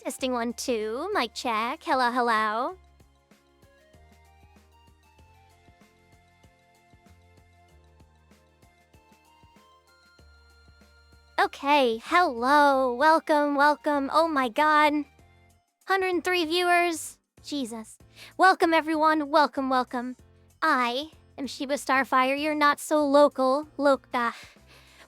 Testing 1, 2. Mic check. Hello, hello. Okay, hello. Welcome, welcome. Oh my god. 103 viewers. Jesus. Welcome, everyone. Welcome, welcome. I am Shiba Starfire. You're not so local.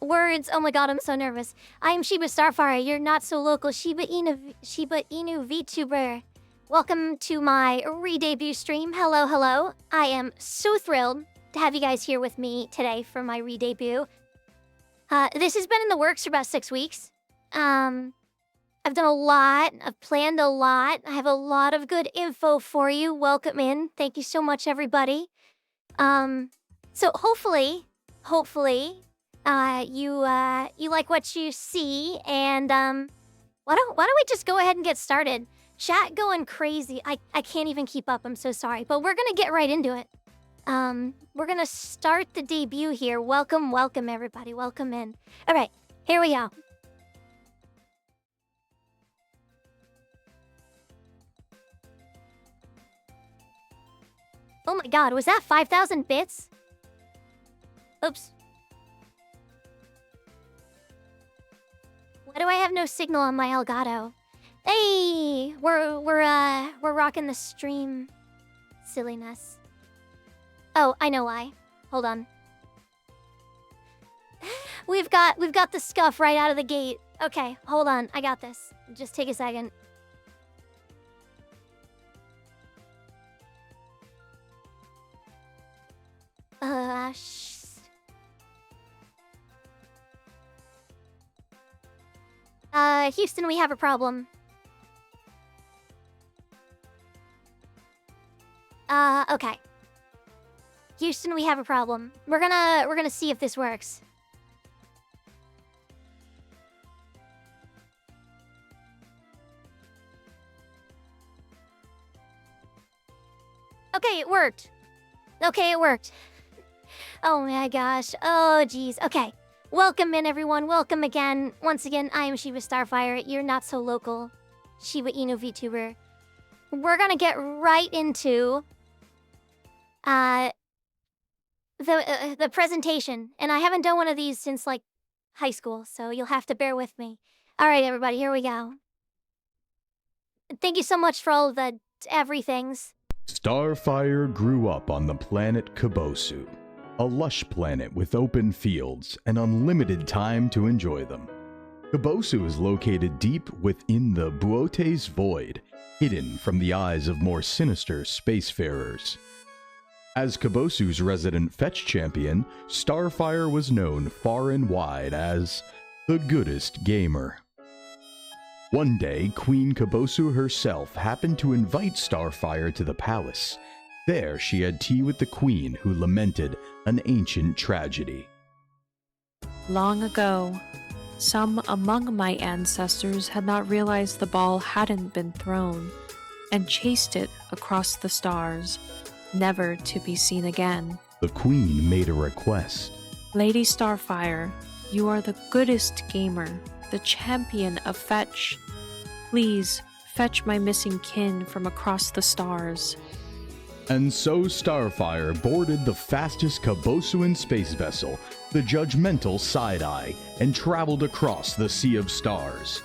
Words. Oh my god, I'm so nervous. I am Shiba Starfire. You're not so local. Shiba Inu VTuber. Welcome to my re-debut stream. Hello, hello. I am so thrilled to have you guys here with me today for my re-debut. This has been in the works for about 6 weeks. I've done a lot. I've planned a lot. I have a lot of good info for you. Welcome in. Thank you so much, everybody. So hopefully, you like what you see, and why don't we just go ahead and get started? Chat going crazy. I can't even keep up. I'm so sorry, but we're gonna get right into it. We're gonna start the debut here. Welcome, welcome, everybody. Welcome in. All right, here we go. Oh my god, was that 5,000 bits? Oops. Why do I have no signal on my Elgato? Hey, we're rocking the stream silliness. Oh, I know why. Hold on. We've got the scuff right out of the gate. Okay, hold on. I got this. Just take a second. Houston, we have a problem. Okay. Houston, we have a problem. We're gonna see if this works. Okay, it worked. Okay, it worked. Oh my gosh. Oh geez. Okay. Welcome in, everyone. Welcome again. Once again, I am Shiba Starfire. You're not so local. Shiba Inu VTuber. We're gonna get right into the presentation, and I haven't done one of these since like high school, so you'll have to bear with me. All right, everybody, here we go. Thank you so much for all of the everythings. Starfire grew up on the planet Kabosu, a lush planet with open fields and unlimited time to enjoy them. Kabosu is located deep within the Buote's void, hidden from the eyes of more sinister spacefarers. As Kabosu's resident fetch champion, Starfire was known far and wide as the goodest gamer. One day, Queen Kabosu herself happened to invite Starfire to the palace. There, she had tea with the queen, who lamented an ancient tragedy. Long ago, some among my ancestors had not realized the ball hadn't been thrown, and chased it across the stars, never to be seen again. The queen made a request. Lady Starfire, you are the goodest gamer, the champion of fetch. Please, fetch my missing kin from across the stars. And so Starfire boarded the fastest Kabosuan space vessel, the judgmental Side-Eye, and traveled across the Sea of Stars.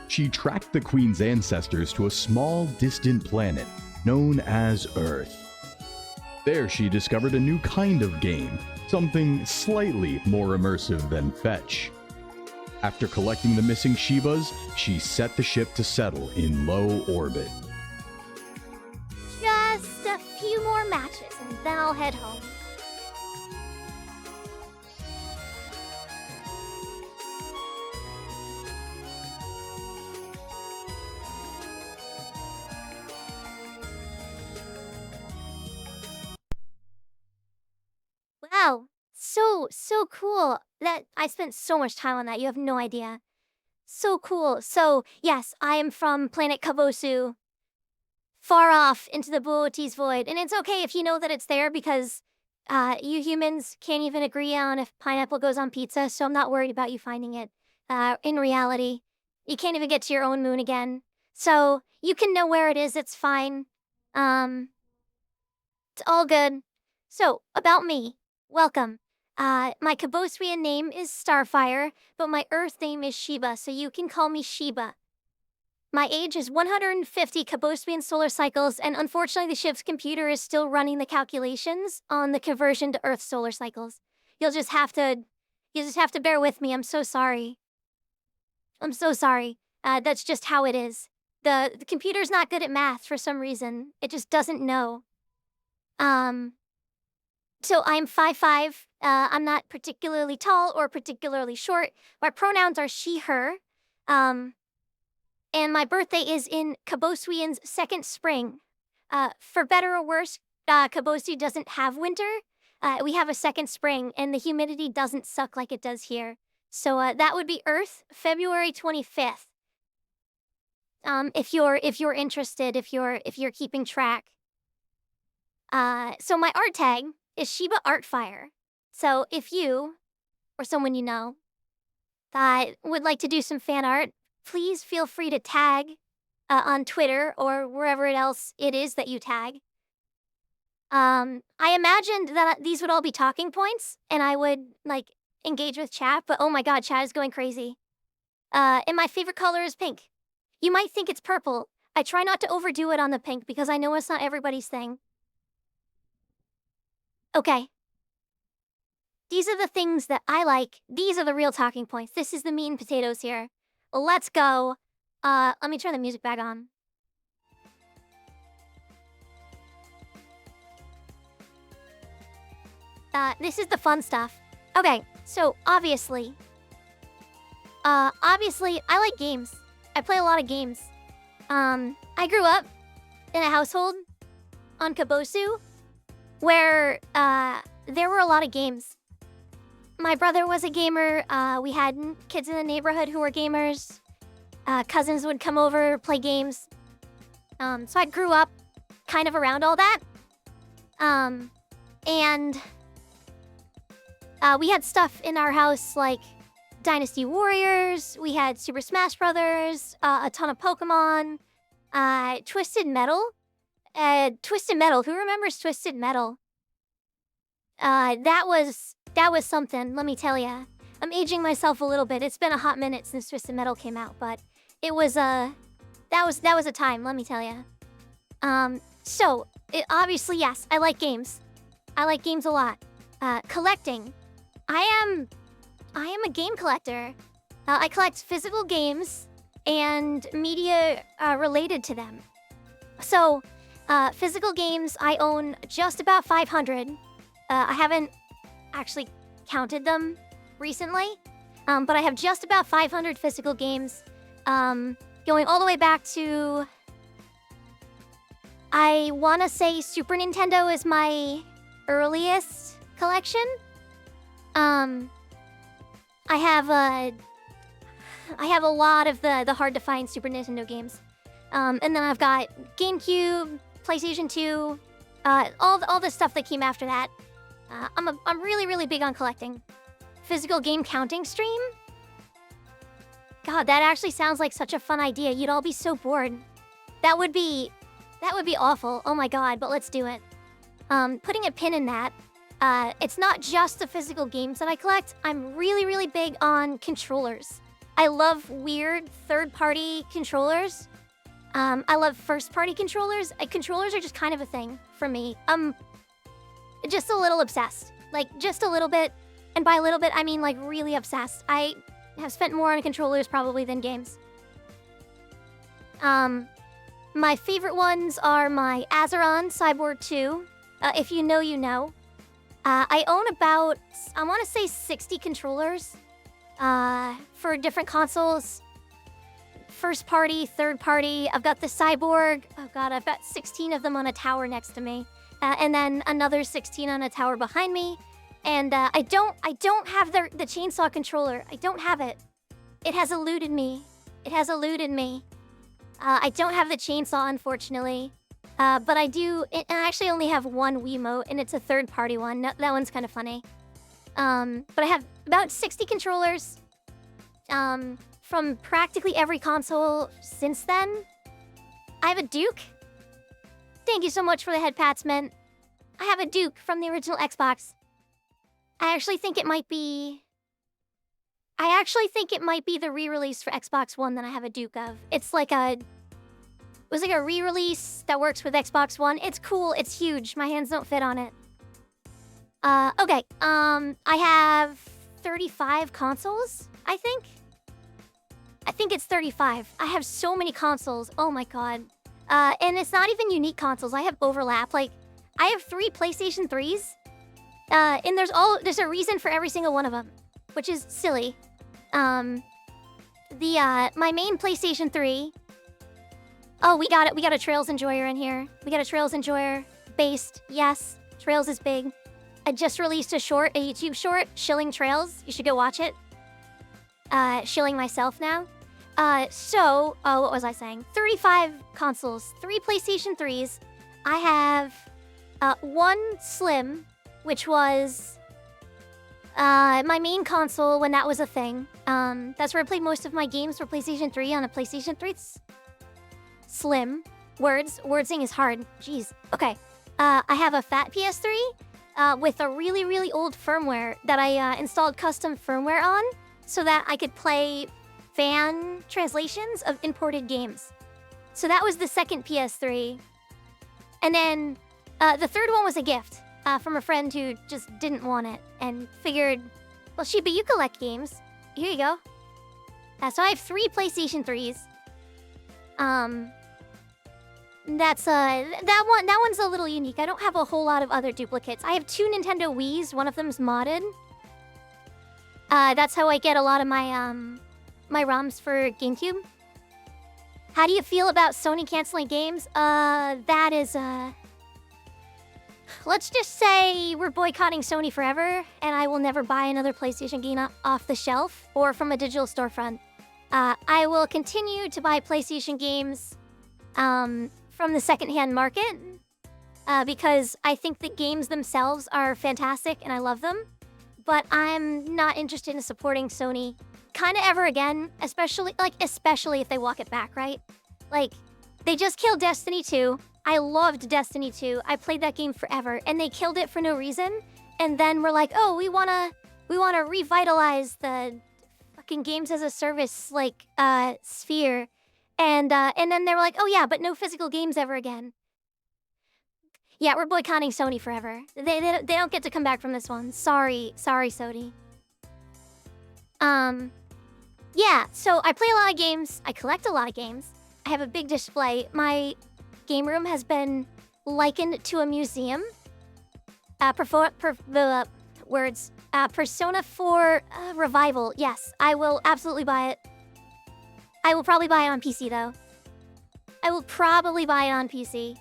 She tracked the queen's ancestors to a small, distant planet known as Earth. There she discovered a new kind of game, something slightly more immersive than fetch. After collecting the missing Shibas, she set the ship to settle in low orbit. Just a few more matches, and then I'll head home. Wow, so cool. That I spent so much time on that. You have no idea. So cool. So, yes, I am from planet Kabosu. Far off into the Buote's void. And it's okay if you know that it's there, because you humans can't even agree on if pineapple goes on pizza, so I'm not worried about you finding it. In reality, you can't even get to your own moon again. So you can know where it is, it's fine. It's all good. So, about me. Welcome. My Kaboswian name is Starfire, but my Earth name is Shiba, so you can call me Shiba. My age is 150 Kaboswian solar cycles, and unfortunately the ship's computer is still running the calculations on the conversion to Earth solar cycles. You'll just have to bear with me. I'm so sorry. I'm so sorry. That's just how it is. The computer's not good at math for some reason. It just doesn't know. So I'm 5'5". I'm not particularly tall or particularly short. My pronouns are she, her. And my birthday is in Kaboswian's second spring. For better or worse, Kaboswi doesn't have winter. We have a second spring, and the humidity doesn't suck like it does here. So that would be Earth, February 25th. If you're interested, if you're keeping track. So my art tag is Shiba Starfire. So if you, or someone you know, that would like to do some fan art, please feel free to tag on Twitter or wherever else it is that you tag. I imagined that these would all be talking points, and I would, like, engage with chat, but oh my god, chat is going crazy. And my favorite color is pink. You might think it's purple. I try not to overdo it on the pink because I know it's not everybody's thing. Okay. These are the things that I like. These are the real talking points. This is the meat and potatoes here. Let's go. Let me turn the music back on. This is the fun stuff. Okay, so obviously, I like games. I play a lot of games. I grew up in a household on Kabosu where there were a lot of games. My brother was a gamer. We had kids in the neighborhood who were gamers. Cousins would come over, play games. So I grew up kind of around all that. And we had stuff in our house like Dynasty Warriors. We had Super Smash Brothers, a ton of Pokemon, Twisted Metal. Twisted Metal. Who remembers Twisted Metal? That was something, let me tell ya. I'm aging myself a little bit. It's been a hot minute since Twisted Metal came out, but it was that was a time, let me tell ya. Obviously, yes, I like games. I like games a lot. Collecting. I am a game collector. I collect physical games and media related to them. So, physical games, I own just about 500. I haven't actually counted them recently, but I have just about 500 physical games, going all the way back to, I want to say Super Nintendo is my earliest collection. I have a lot of the hard to find Super Nintendo games, and then I've got GameCube, PlayStation 2, all the stuff that came after that. I'm really big on collecting. Physical game counting stream? God, that actually sounds like such a fun idea. You'd all be so bored. That would be awful. Oh my god, but let's do it. Putting a pin in that. It's not just the physical games that I collect. I'm really big on controllers. I love weird third-party controllers. I love first-party controllers. Controllers are just kind of a thing for me. Just a little obsessed. Like, just a little bit. And by a little bit, I mean, like, really obsessed. I have spent more on controllers probably than games. My favorite ones are my Azeron Cyborg 2. If you know, you know. I own about, I want to say 60 controllers for different consoles. First party, third party. I've got the Cyborg. Oh god, I've got 16 of them on a tower next to me. And then another 16 on a tower behind me. And I don't have the chainsaw controller. I don't have it. It has eluded me. It has eluded me. I don't have the chainsaw, unfortunately. But I do, I actually only have one Wiimote, and it's a third-party one. That one's kind of funny. But I have about 60 controllers from practically every console since then. I have a Duke. Thank you so much for the head pats, man. I have a Duke from the original Xbox. I actually think it might be the re-release for Xbox One that I have a Duke of. It was like a re-release that works with Xbox One. It's cool, it's huge. My hands don't fit on it. Okay, I have 35 consoles, I think. I think it's 35. I have so many consoles, oh my god. And it's not even unique consoles, I have overlap. Like, I have 3 PlayStation 3s. And there's a reason for every single one of them, which is silly. My main PlayStation 3. Oh, we got it. We got a Trails Enjoyer in here. We got a Trails Enjoyer based. Yes, Trails is big. I just released a YouTube short, Shilling Trails. You should go watch it. Shilling myself now. What was I saying? 35 consoles, 3 PlayStation 3s. I have 1 Slim, which was my main console when that was a thing. That's where I played most of my games for PlayStation 3 on a PlayStation 3 Slim. Wordsing is hard. Jeez. Okay. I have a fat PS3 with a really, really old firmware that I installed custom firmware on so that I could play fan translations of imported games. So that was the second PS3. And then the third one was a gift from a friend who just didn't want it and figured, well, Shiba, you collect games. Here you go. So I have 3 PlayStation 3s. That one's a little unique. I don't have a whole lot of other duplicates. I have 2 Nintendo Wiis. One of them's modded. That's how I get a lot of my my ROMs for GameCube. How do you feel about Sony canceling games? That is let's just say we're boycotting Sony forever, and I will never buy another PlayStation game off the shelf or from a digital storefront. I will continue to buy PlayStation games from the secondhand market because I think the games themselves are fantastic and I love them. But I'm not interested in supporting Sony kind of ever again, especially if they walk it back, right? Like, they just killed Destiny 2. I loved Destiny 2. I played that game forever, and they killed it for no reason. And then we're like, oh, we wanna revitalize the fucking games as a service sphere. And then they were like, oh yeah, but no physical games ever again. Yeah, we're boycotting Sony forever. They don't get to come back from this one. Sorry, Sony. Yeah, so I play a lot of games. I collect a lot of games. I have a big display. My game room has been likened to a museum. Persona 4 Revival. Yes, I will absolutely buy it. I will probably buy it on PC, though. I will probably buy it on PC.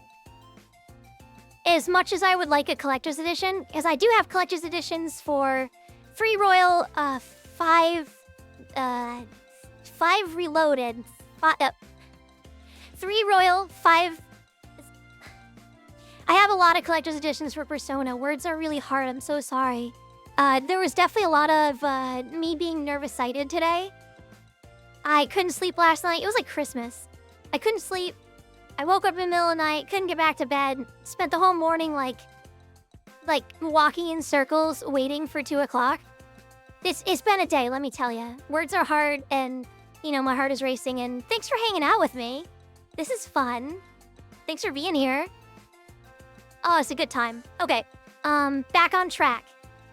As much as I would like a collector's edition, because I do have collector's editions for 3 Royal, 5 Reloaded, 3 Royal, 5... I have a lot of collector's editions for Persona. Words are really hard, I'm so sorry. There was definitely a lot of me being nervous-sighted today. I couldn't sleep last night. It was like Christmas. I couldn't sleep. I woke up in the middle of the night, couldn't get back to bed. Spent the whole morning like walking in circles, waiting for 2 o'clock. It's been a day, let me tell you. Words are hard, and my heart is racing. And thanks for hanging out with me. This is fun. Thanks for being here. Oh, it's a good time. Okay, back on track.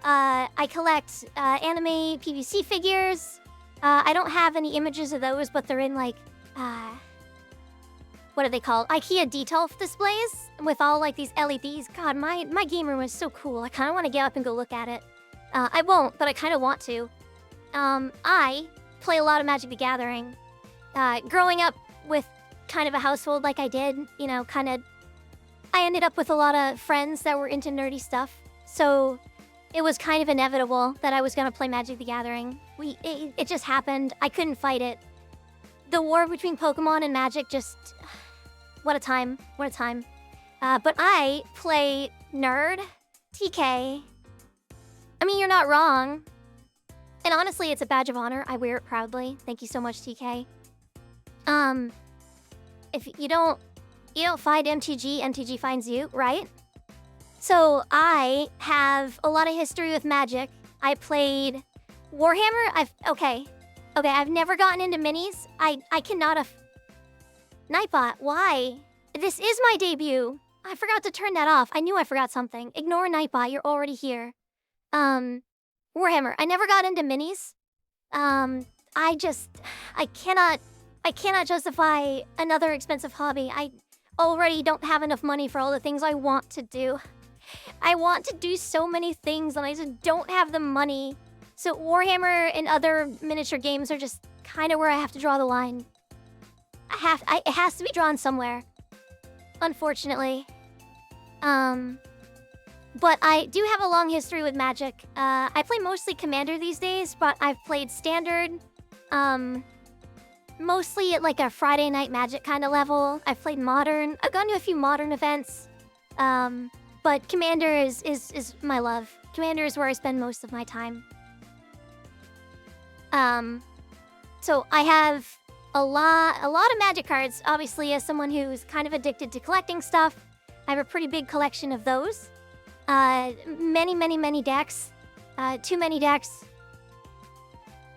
I collect anime PVC figures. I don't have any images of those, but they're in what are they called? IKEA detail displays with all these LEDs. God, my game room is so cool. I kind of want to get up and go look at it. I won't, but I kind of want to. I play a lot of Magic the Gathering. Growing up with kind of a household like I did, I ended up with a lot of friends that were into nerdy stuff. So it was kind of inevitable that I was going to play Magic the Gathering. It just happened. I couldn't fight it. The war between Pokemon and Magic just... What a time. What a time. But I play Nerd, TK. I mean, you're not wrong. And honestly, it's a badge of honor. I wear it proudly. Thank you so much, TK. If you don't You don't find MTG, MTG finds you, right? So I have a lot of history with Magic. I played Warhammer. I've never gotten into minis. I cannot Nightbot, why? This is my debut. I forgot to turn that off. I knew I forgot something. Ignore Nightbot, you're already here. Warhammer, I never got into minis. I cannot justify another expensive hobby. I already don't have enough money for all the things I want to do. I want to do so many things and I just don't have the money. So Warhammer and other miniature games are just kind of where I have to draw the line. It has to be drawn somewhere. Unfortunately. But I do have a long history with Magic. I play mostly Commander these days, but I've played Standard. Mostly at like a Friday Night Magic kind of level. I've played Modern. I've gone to a few Modern events. But Commander is my love. Commander is where I spend most of my time. So I have a lot of Magic cards. Obviously, as someone who's kind of addicted to collecting stuff, I have a pretty big collection of those. Many decks. Too many decks.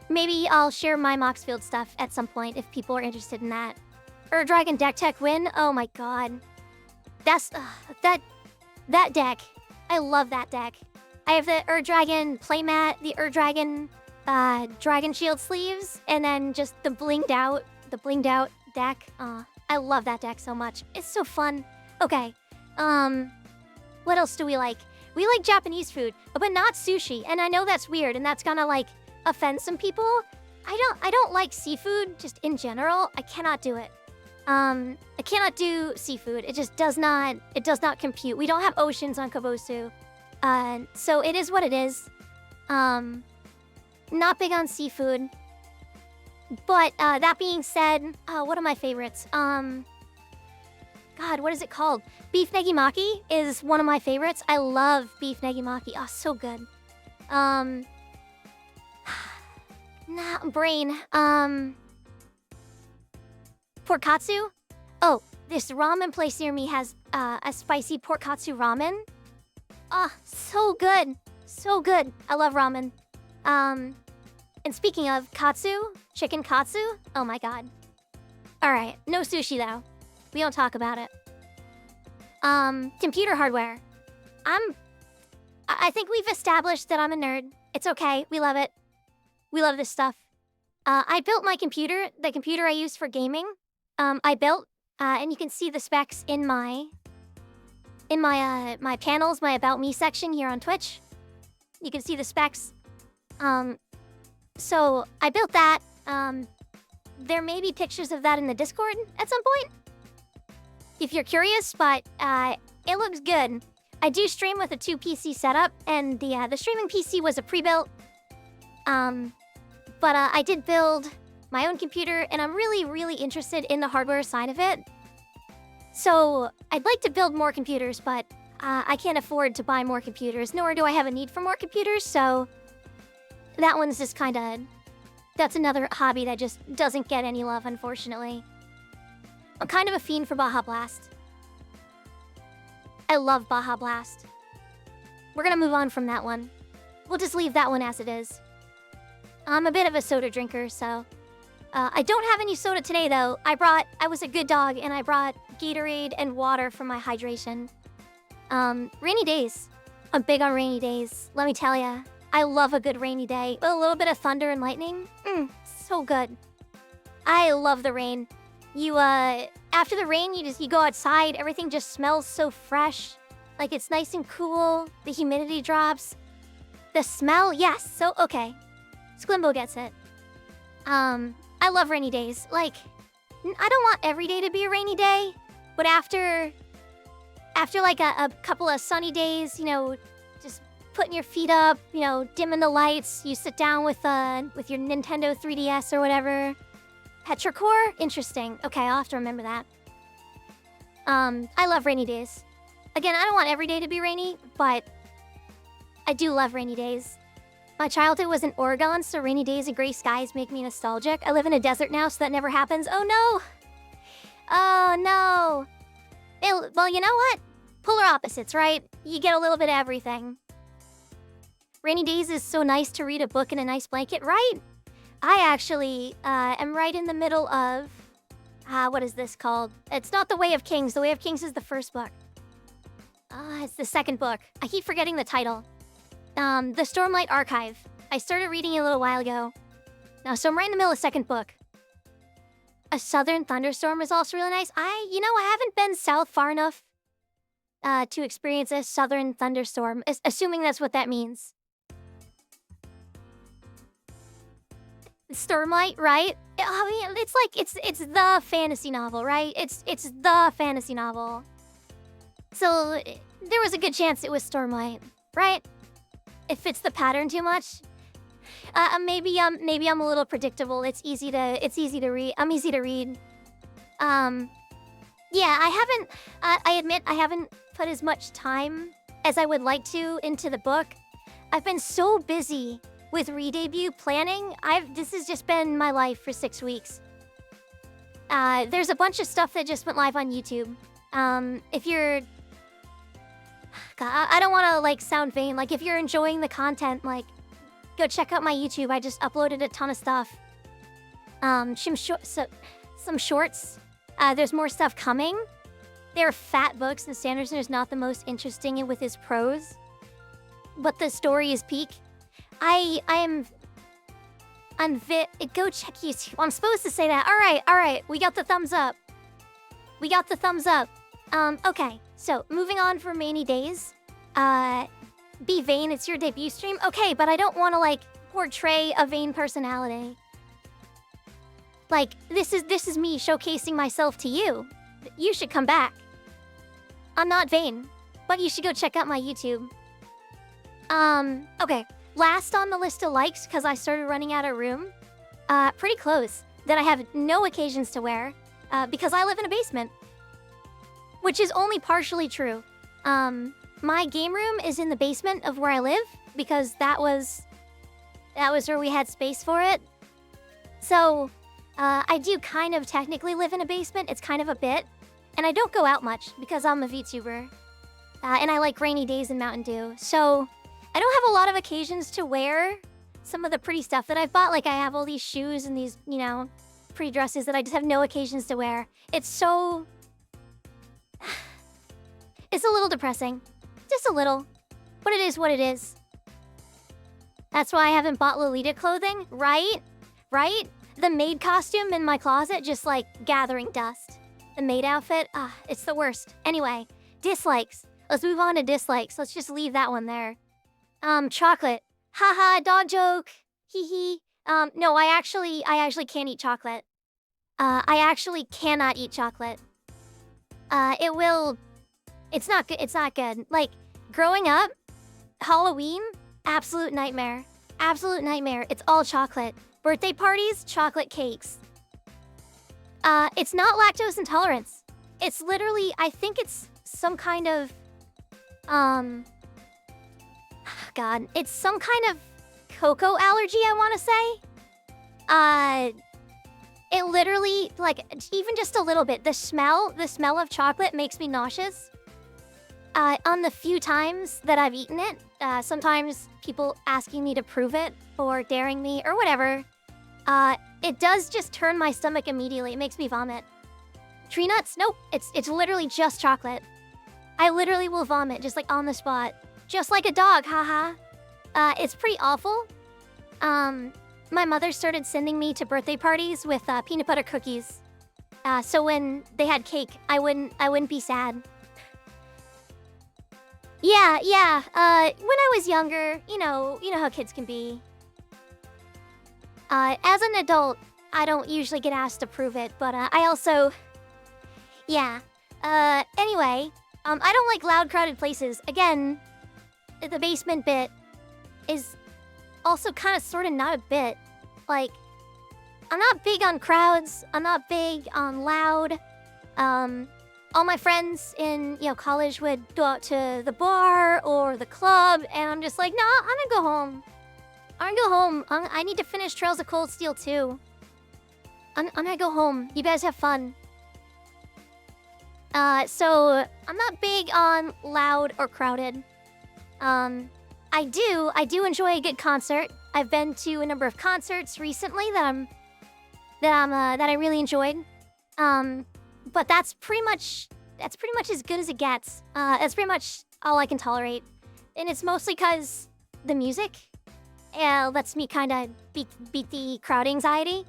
Maybe I'll share my Moxfield stuff at some point if people are interested in that. Dragon Deck Tech Win. Oh my god. That's that deck. I love that deck. I have the Dragon playmat, the Dragon Dragon Shield sleeves, and then just the blinged out deck. I love that deck so much. It's so fun. Okay. What else do we like? We like Japanese food, but not sushi. And I know that's weird, and that's gonna like offend some people. I don't like seafood just in general. I cannot do it. I cannot do seafood. It just does not compute. We don't have oceans on Kabosu. So it is what it is. Not big on seafood. But that being said, what are my favorites? God, what is it called? Beef negimaki is one of my favorites. I love beef negimaki. Oh, so good. Brain. Porkatsu? Oh, this ramen place near me has a spicy porkatsu ramen. Ah, so good. So good. I love ramen. And speaking of katsu, chicken katsu, oh my god. Alright, no sushi though. We don't talk about it. Computer hardware. I think we've established that I'm a nerd. It's okay. We love it. We love this stuff. I built my computer, the computer I use for gaming. I built, and you can see the specs in my panels, my About Me section here on Twitch. You can see the specs. So I built that. There may be pictures of that in the Discord at some point, if you're curious, but it looks good. I do stream with a 2-PC setup, and the streaming PC was a pre-built. But I did build my own computer, and I'm really interested in the hardware side of it. So I'd like to build more computers, but I can't afford to buy more computers, nor do I have a need for more computers, so that one's just kinda... That's another hobby that just doesn't get any love, unfortunately. I'm kind of a fiend for Baja Blast. I love Baja Blast. We're gonna move on from that one. We'll just leave that one as it is. I'm a bit of a soda drinker, so... I don't have any soda today, though. I was a good dog, and I brought Gatorade and water for my hydration. Rainy days. I'm big on rainy days, let me tell ya. I love a good rainy day. A little bit of thunder and lightning. So good. I love the rain. After the rain, you go outside, everything just smells so fresh. Like, it's nice and cool. The humidity drops. The smell, yes, so okay. Sklimbo gets it. I love rainy days. Like, I don't want every day to be a rainy day, but after like a couple of sunny days, you know, just putting your feet up, you know, dimming the lights, you sit down with your Nintendo 3DS or whatever. Petrichor? Interesting. Okay, I'll have to remember that. I love rainy days. Again, I don't want every day to be rainy, but I do love rainy days. My childhood was in Oregon, so rainy days and gray skies make me nostalgic. I live in a desert now, so that never happens. Oh no! Oh no! well, you know what? Polar opposites, right? You get a little bit of everything. Rainy days is so nice to read a book in a nice blanket, right? I actually am right in the middle of... what is this called? It's not The Way of Kings. The Way of Kings is the first book. It's the second book. I keep forgetting the title. The Stormlight Archive. I started reading it a little while ago. So I'm right in the middle of the second book. A Southern Thunderstorm is also really nice. I haven't been south far enough to experience a Southern Thunderstorm, assuming that's what that means. Stormlight, right? I mean, it's like it's the fantasy novel, right? It's the fantasy novel. So there was a good chance it was Stormlight, right? It fits the pattern too much. Maybe I'm a little predictable. It's easy to read. I'm easy to read. Yeah, I admit I haven't put as much time as I would like to into the book. I've been so busy with Redebut planning. This has just been my life for 6 weeks. There's a bunch of stuff that just went live on YouTube. If you're... God, I don't want to, like, sound vain. Like, if you're enjoying the content, like, go check out my YouTube. I just uploaded a ton of stuff. Some shorts. There's more stuff coming. They're fat books, and Sanderson is not the most interesting with his prose. But the story is peak. I'm go check YouTube. I'm supposed to say that. All right. We got the thumbs up. Okay. So, moving on from Rainy Days. Be vain, it's your debut stream. Okay, but I don't want to, like, portray a vain personality. Like, this is me showcasing myself to you. You should come back. I'm not vain, but you should go check out my YouTube. Okay. Last on the list of likes, because I started running out of room. Pretty close. That I have no occasions to wear, because I live in a basement. Which is only partially true. My game room is in the basement of where I live, because that was where we had space for it. So, I do kind of technically live in a basement. It's kind of a bit. And I don't go out much, because I'm a VTuber. And I like Rainy Days and Mountain Dew. So, I don't have a lot of occasions to wear some of the pretty stuff that I've bought. Like, I have all these shoes and these, pretty dresses that I just have no occasions to wear. It's so... It's a little depressing. Just a little. But it is what it is. That's why I haven't bought Lolita clothing, right? Right? The maid costume in my closet just, like, gathering dust. The maid outfit, it's the worst. Anyway, dislikes. Let's move on to dislikes. Let's just leave that one there. Chocolate. Haha, dog joke. Hee hee. No, I actually can't eat chocolate. I actually cannot eat chocolate. It's not good. It's not good. Like, growing up, Halloween, absolute nightmare. Absolute nightmare. It's all chocolate. Birthday parties, chocolate cakes. It's not lactose intolerance. It's literally, I think it's some kind of, God, it's some kind of cocoa allergy, I want to say. It literally, like, even just a little bit, the smell of chocolate makes me nauseous. On the few times that I've eaten it, sometimes people asking me to prove it or daring me or whatever, it does just turn my stomach immediately. It makes me vomit. Tree nuts? Nope. It's literally just chocolate. I literally will vomit just like on the spot. Just like a dog, haha. It's pretty awful. My mother started sending me to birthday parties with peanut butter cookies. So when they had cake, I wouldn't be sad. Yeah. When I was younger, you know how kids can be. As an adult, I don't usually get asked to prove it, but I also... Yeah. Anyway, I don't like loud, crowded places. Again, the basement bit is also kind of sort of not a bit. Like, I'm not big on crowds. I'm not big on loud. All my friends in, college would go out to the bar or the club, and I'm just like, nah, I'm gonna go home. I need to finish Trails of Cold Steel too. I'm gonna go home. You guys have fun. So I'm not big on loud or crowded. I do enjoy a good concert. I've been to a number of concerts recently that I really enjoyed. But that's pretty much as good as it gets. That's pretty much all I can tolerate, and it's mostly because the music lets me kind of beat the crowd anxiety.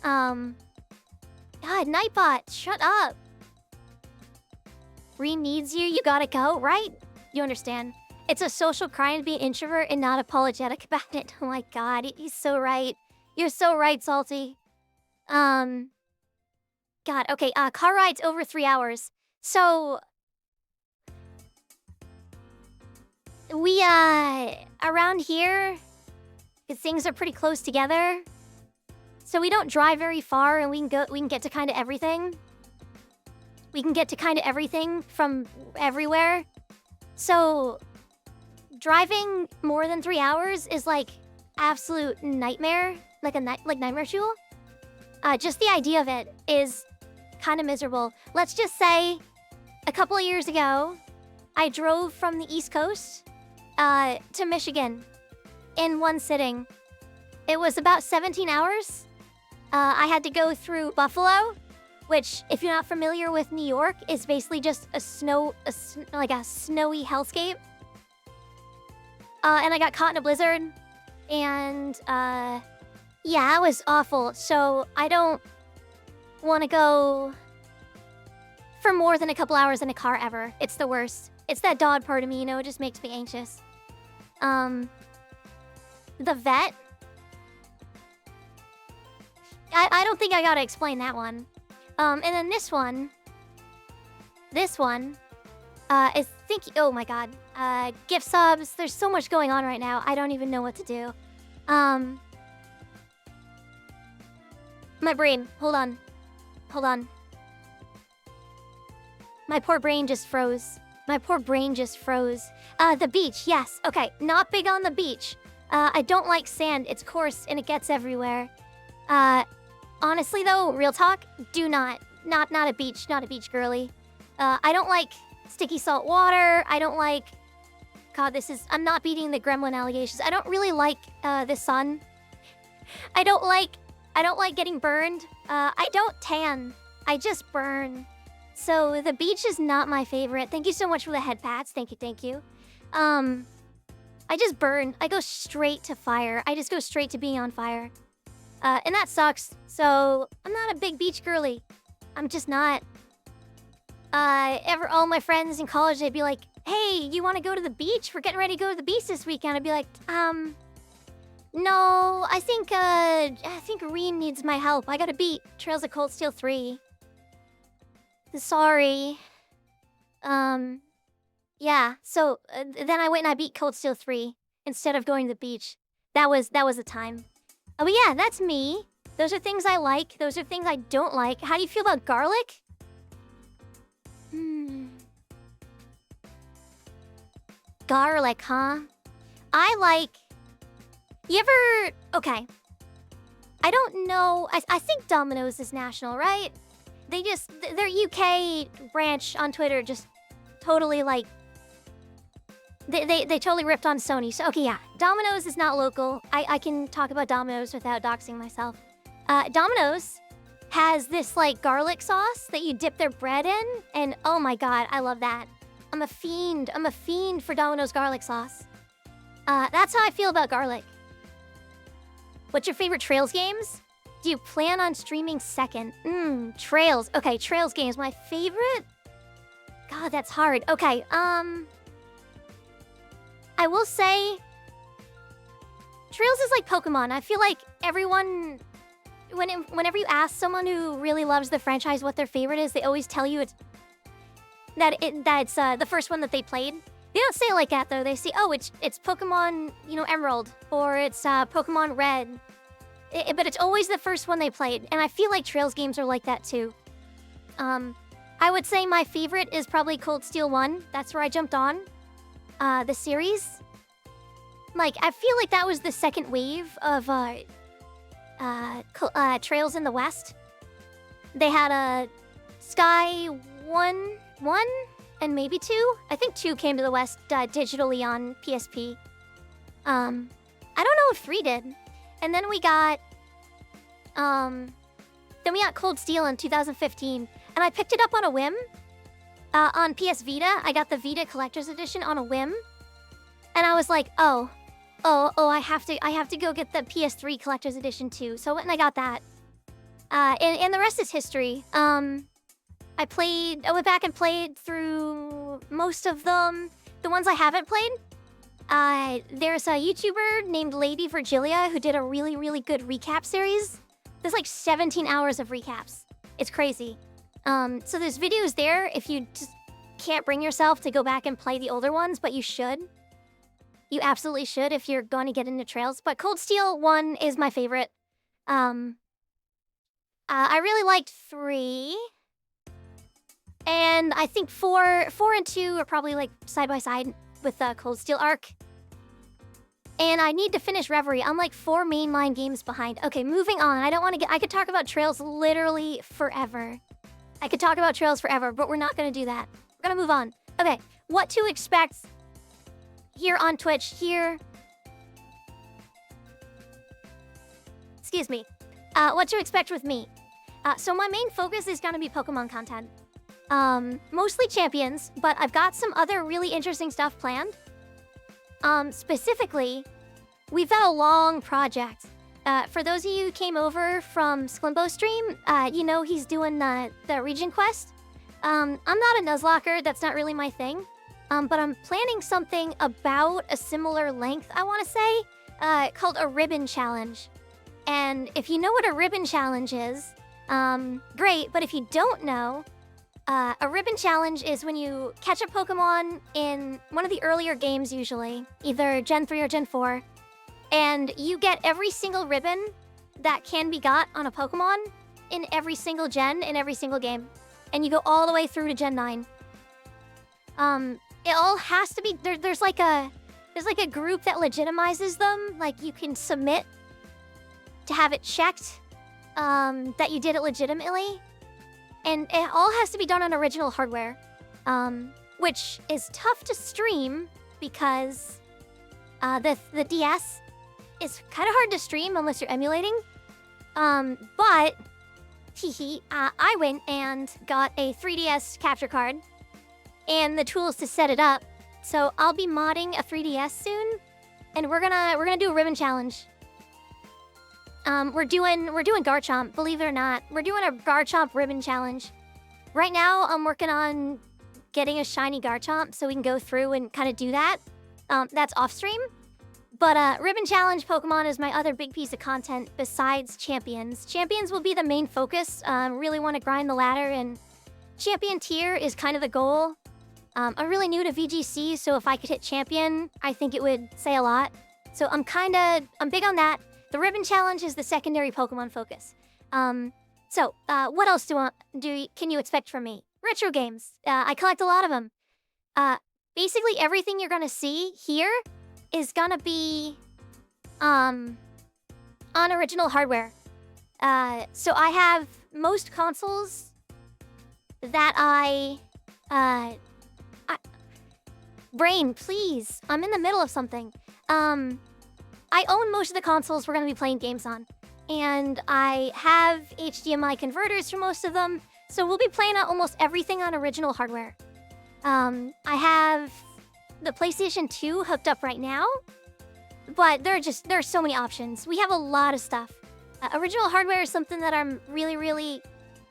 God, Nightbot, shut up. Reem needs you. You gotta go, right? You understand? It's a social crime to be an introvert and not apologetic about it. Oh my God, he's so right. You're so right, Salty. God, okay, car ride's over 3 hours. So, we, around here, 'cause things are pretty close together, so we don't drive very far and we can get to kind of everything. We can get to kind of everything from everywhere. So, driving more than 3 hours is like absolute nightmare, like nightmare fuel. Just the idea of it is kind of miserable. Let's just say a couple of years ago, I drove from the East Coast to Michigan in one sitting. It was about 17 hours. I had to go through Buffalo, which, if you're not familiar with New York, is basically just a snowy hellscape. And I got caught in a blizzard, and yeah, it was awful. So I don't want to go for more than a couple hours in a car ever. It's the worst. It's that dog part of me, it just makes me anxious. The vet. I don't think I gotta explain that one. And then this one is oh my God. Gift subs. There's so much going on right now. I don't even know what to do. My brain. Hold on. My poor brain just froze. The beach, yes. Okay, not big on the beach. I don't like sand. It's coarse and it gets everywhere. Honestly though, real talk, not a beach girly. I don't like sticky salt water. I don't like... God, I'm not beating the gremlin allegations. I don't really like the sun. I don't like getting burned. I don't tan. I just burn. So the beach is not my favorite. Thank you so much for the head pats. Thank you. I just burn. I go straight to fire. I just go straight to being on fire. And that sucks. So I'm not a big beach girly. I'm just not. All my friends in college, they'd be like, hey, you want to go to the beach? We're getting ready to go to the beach this weekend. I'd be like, no, I think Reem needs my help. I gotta beat Trails of Cold Steel 3. Sorry. Yeah, so then I went and I beat Cold Steel 3 instead of going to the beach. That was the time. Oh, but yeah, that's me. Those are things I like. Those are things I don't like. How do you feel about garlic? Garlic, huh? I like... You ever... Okay. I don't know... I think Domino's is national, right? Their UK branch on Twitter just totally, like... They totally ripped on Sony. So, okay, yeah. Domino's is not local. I can talk about Domino's without doxing myself. Domino's has this, like, garlic sauce that you dip their bread in. And, oh my God, I love that. I'm a fiend for Domino's garlic sauce. That's how I feel about garlic. What's your favorite Trails games? Do you plan on streaming second? Trails. Okay, Trails games. My favorite? God, that's hard. Okay, I will say... Trails is like Pokemon. I feel like everyone... Whenever you ask someone who really loves the franchise what their favorite is, they always tell you it's the first one that they played. They don't say it like that, though. They say, oh, it's Pokemon, Emerald, or it's Pokemon Red. But it's always the first one they played, and I feel like Trails games are like that, too. I would say my favorite is probably Cold Steel 1. That's where I jumped on. The series. Like, I feel like that was the second wave of, Trails in the West. They had Sky 1, and maybe 2. I think 2 came to the West digitally on PSP. I don't know if 3 did. And then we got Cold Steel in 2015, and I picked it up on a whim. On PS Vita, I got the Vita Collector's Edition on a whim, and I was like, oh, I have to go get the PS3 Collector's Edition too. So I went and I got that. And the rest is history. I went back and played through most of them. The ones I haven't played, there's a YouTuber named Lady Virgilia who did a really, really good recap series. There's like 17 hours of recaps. It's crazy. So there's videos there if you just can't bring yourself to go back and play the older ones, but you should. You absolutely should if you're going to get into Trails. But Cold Steel 1 is my favorite. I really liked 3. And I think 4 and 2 are probably like side by side with the Cold Steel arc. And I need to finish Reverie. I'm like 4 mainline games behind. Okay, moving on. I could talk about Trails literally forever. But we're not going to do that. We're going to move on. Okay, what to expect here on Twitch. Excuse me. What to expect with me. So my main focus is going to be Pokemon content. Mostly champions, but I've got some other really interesting stuff planned. Specifically, we've got a long project. For those of you who came over from Sklimbo's stream, you know he's doing the region quest. I'm not a Nuzlocker, that's not really my thing. But I'm planning something about a similar length, I want to say, called a ribbon challenge. And if you know what a ribbon challenge is, great, but if you don't know, a ribbon challenge is when you catch a Pokemon in one of the earlier games usually, either Gen 3 or Gen 4, and you get every single ribbon that can be got on a Pokemon in every single gen, in every single game. And you go all the way through to Gen 9. It all has to be, there's like a group that legitimizes them, like you can submit to have it checked that you did it legitimately. And it all has to be done on original hardware, which is tough to stream because the DS is kind of hard to stream unless you're emulating. But I went and got a 3DS capture card and the tools to set it up. So I'll be modding a 3DS soon, and we're gonna do a ribbon challenge. We're doing Garchomp, believe it or not. We're doing a Garchomp ribbon challenge. Right now, I'm working on getting a shiny Garchomp so we can go through and kind of do that. That's off stream. But ribbon challenge Pokemon is my other big piece of content besides champions. Champions will be the main focus. Really want to grind the ladder, and champion tier is kind of the goal. I'm really new to VGC, so if I could hit champion, I think it would say a lot. So I'm big on that. The ribbon challenge is the secondary Pokemon focus. What else can you expect from me? Retro games. I collect a lot of them. Basically everything you're gonna see here is gonna be on original hardware. So I have most consoles that Brain, please. I'm in the middle of something. I own most of the consoles we're going to be playing games on. And I have HDMI converters for most of them. So we'll be playing on almost everything on original hardware. I have the PlayStation 2 hooked up right now. But there are so many options. We have a lot of stuff. Original hardware is something that I'm really, really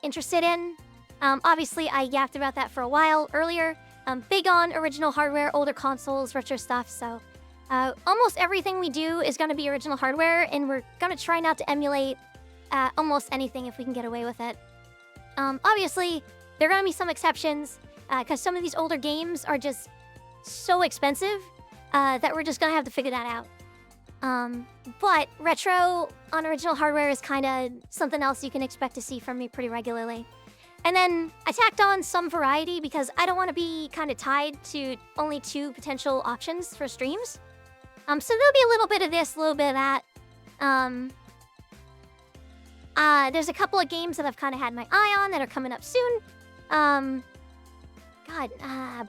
interested in. Obviously, I yapped about that for a while earlier. I'm big on original hardware, older consoles, retro stuff, so... almost everything we do is going to be original hardware, and we're going to try not to emulate almost anything if we can get away with it. Obviously, there are going to be some exceptions, because some of these older games are just so expensive that we're just going to have to figure that out. But retro on original hardware is kind of something else you can expect to see from me pretty regularly. And then I tacked on some variety because I don't want to be kind of tied to only 2 potential options for streams. So there'll be a little bit of this, a little bit of that. There's a couple of games that I've kind of had my eye on that are coming up soon.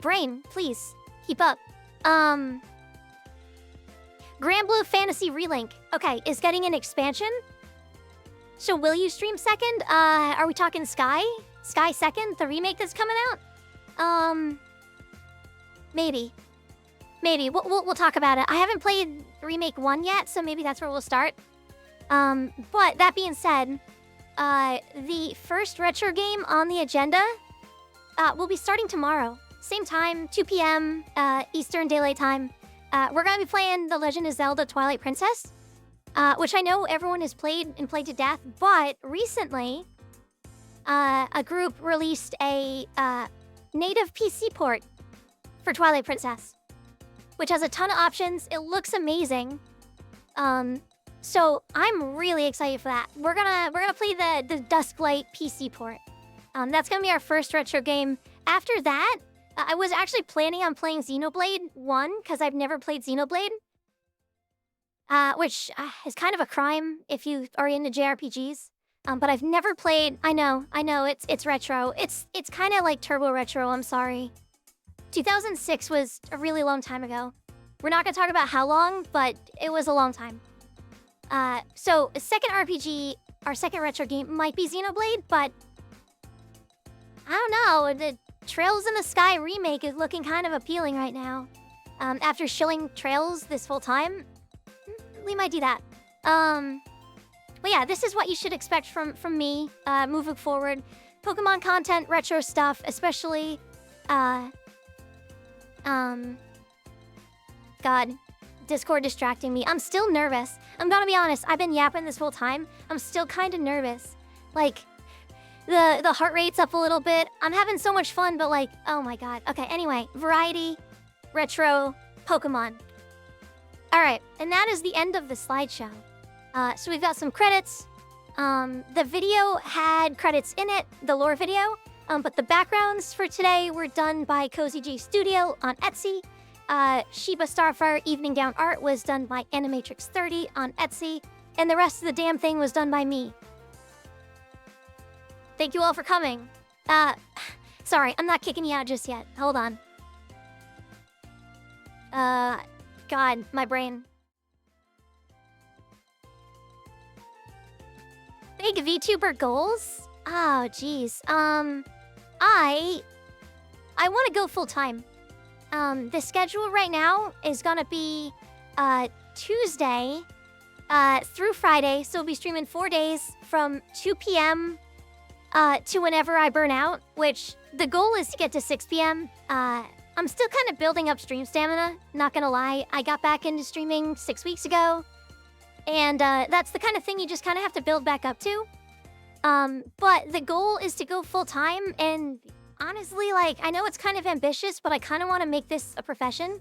Brain, please, keep up. Grand Blue Fantasy Relink, okay, is getting an expansion. So will you stream second? Are we talking Sky? Sky second, the remake that's coming out? Maybe. Maybe, we'll talk about it. I haven't played Remake 1 yet, so maybe that's where we'll start. But that being said, the first retro game on the agenda will be starting tomorrow. Same time, 2 p.m. Eastern Daylight Time. We're going to be playing The Legend of Zelda Twilight Princess, which I know everyone has played and played to death, but recently, a group released a native PC port for Twilight Princess, which has a ton of options. It looks amazing. So I'm really excited for that. We're gonna play the Dusklight PC port. That's gonna be our first retro game. After that, I was actually planning on playing Xenoblade 1 because I've never played Xenoblade, which is kind of a crime if you are into JRPGs. But I've never played. I know, it's retro. It's kind of like turbo retro. I'm sorry. 2006 was a really long time ago. We're not gonna talk about how long, but it was a long time. So second RPG, our second retro game might be Xenoblade, but I don't know. The Trails in the Sky remake is looking kind of appealing right now. After shilling Trails this full time, we might do that. But yeah, this is what you should expect from me moving forward. Pokemon content, retro stuff, especially. God, Discord distracting me. I'm still nervous. I'm gonna be honest. I've been yapping this whole time. I'm still kind of nervous. Like, the heart rate's up a little bit. I'm having so much fun, but like, oh my god. Okay, anyway, variety, retro, Pokemon. All right, and that is the end of the slideshow. So we've got some credits. The video had credits in it, the lore video, but the backgrounds for today were done by Cozy G Studio on Etsy. Shiba Starfire Evening Gown art was done by Animatrix30 on Etsy, and the rest of the damn thing was done by me. Thank you all for coming. Sorry, I'm not kicking you out just yet. Hold on. God, my brain. Big VTuber goals? Oh, jeez. I want to go full time. The schedule right now is gonna be Tuesday through Friday, so we'll be streaming 4 days from 2 p.m. To whenever I burn out, which the goal is to get to 6 p.m. I'm still kind of building up stream stamina, not gonna lie. I got back into streaming 6 weeks ago, and that's the kind of thing you just kind of have to build back up to. But the goal is to go full time, and honestly, like, I know it's kind of ambitious, but I kind of want to make this a profession.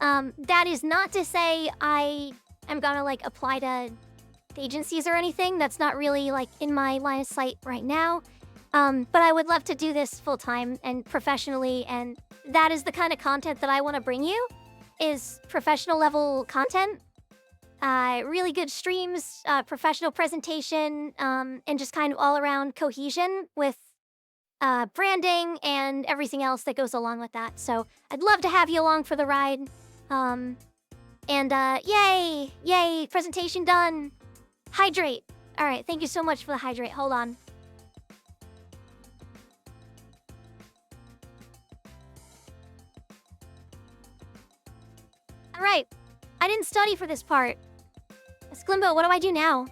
That is not to say I am gonna, like, apply to agencies or anything. That's not really, like, in my line of sight right now. But I would love to do this full time and professionally, and that is the kind of content that I want to bring you, is professional level content. Really good streams, professional presentation, and just kind of all around cohesion with branding and everything else that goes along with that. So I'd love to have you along for the ride. Yay, presentation done. Hydrate. All right, thank you so much for the hydrate. Hold on. All right, I didn't study for this part. Sklimbo, what do I do now?